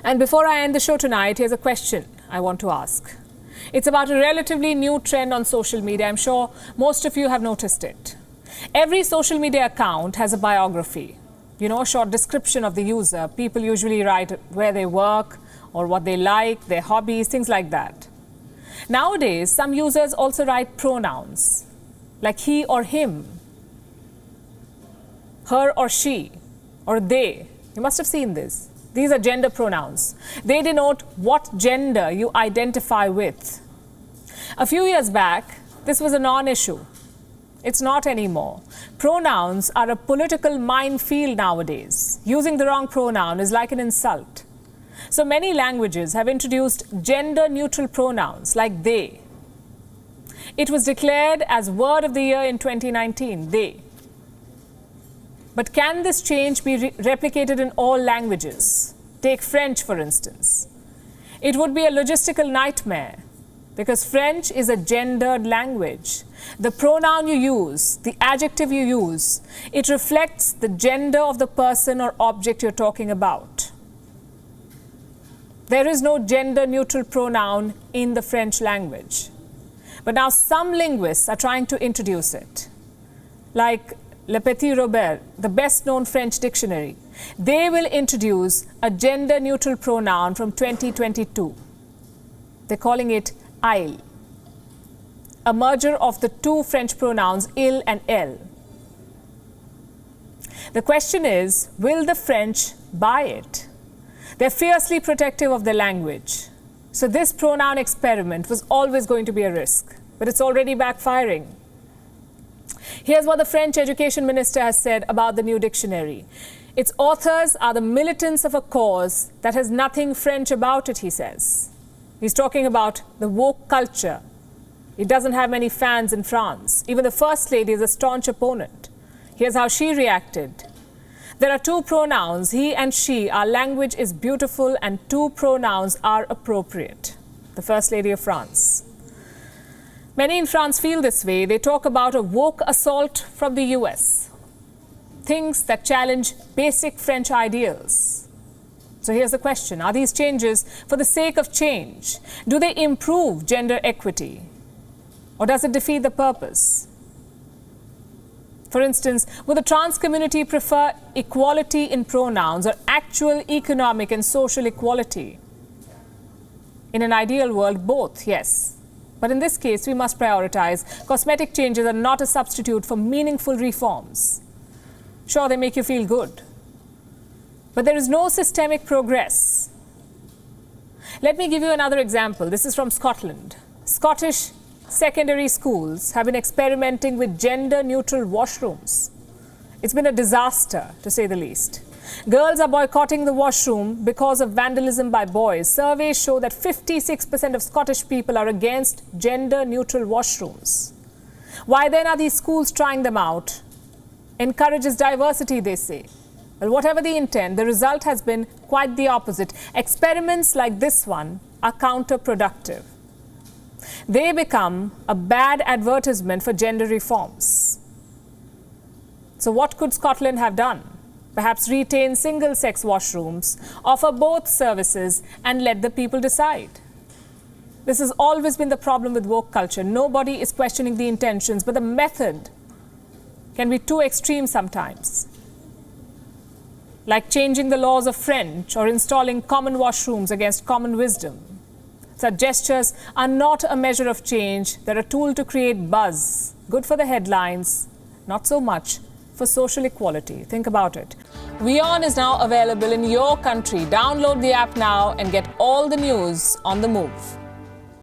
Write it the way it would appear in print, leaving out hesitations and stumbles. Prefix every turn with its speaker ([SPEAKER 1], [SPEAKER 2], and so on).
[SPEAKER 1] And before I end the show tonight, here's a question I want to ask. It's about a relatively new trend on social media. I'm sure most of you have noticed it. Every social media account has a biography. You know, a short description of the user. People usually write where they work or what they like, their hobbies, things like that. Nowadays, some users also write pronouns, like he or him, her or she, or they. You must have seen this. These are gender pronouns. They denote what gender you identify with. A few years back, this was a non-issue. It's not anymore. Pronouns are a political minefield nowadays. Using the wrong pronoun is like an insult. So many languages have introduced gender-neutral pronouns like they. It was declared as Word of the Year in 2019, they. But can this change be replicated in all languages? Take French, for instance. It would be a logistical nightmare because French is a gendered language. The pronoun you use, the adjective you use, it reflects the gender of the person or object you're talking about. There is no gender-neutral pronoun in the French language. But now some linguists are trying to introduce it, like Le Petit Robert, the best-known French dictionary. They will introduce a gender-neutral pronoun from 2022. They're calling it il, a merger of the two French pronouns il and elle. The question is, will the French buy it? They're fiercely protective of their language. So this pronoun experiment was always going to be a risk, but it's already backfiring. Here's what the French education minister has said about the new dictionary. Its authors are the militants of a cause that has nothing French about it, he says. He's talking about the woke culture. It doesn't have many fans in France. Even the First Lady is a staunch opponent. Here's how she reacted. There are two pronouns, he and she. Our language is beautiful and two pronouns are appropriate. The First Lady of France. Many in France feel this way. They talk about a woke assault from the US. Things that challenge basic French ideals. So here's the question. Are these changes for the sake of change? Do they improve gender equity? Or does it defeat the purpose? For instance, would the trans community prefer equality in pronouns or actual economic and social equality? In an ideal world, both, yes. But in this case, we must prioritize. Cosmetic changes are not a substitute for meaningful reforms. Sure, they make you feel good. But there is no systemic progress. Let me give you another example. This is from Scotland. Scottish secondary schools have been experimenting with gender-neutral washrooms. It's been a disaster, to say the least. Girls are boycotting the washroom because of vandalism by boys. Surveys show that 56% of Scottish people are against gender-neutral washrooms. Why then are these schools trying them out? Encourages diversity, they say. Well, whatever the intent, the result has been quite the opposite. Experiments like this one are counterproductive. They become a bad advertisement for gender reforms. So what could Scotland have done? Perhaps retain single-sex washrooms, offer both services and let the people decide. This has always been the problem with woke culture. Nobody is questioning the intentions, but the method can be too extreme sometimes. Like changing the laws of French or installing common washrooms against common wisdom. Such gestures are not a measure of change. They're a tool to create buzz. Good for the headlines, not so much for social equality. Think about it. WION is now available in your country. Download the app now and get all the news on the move.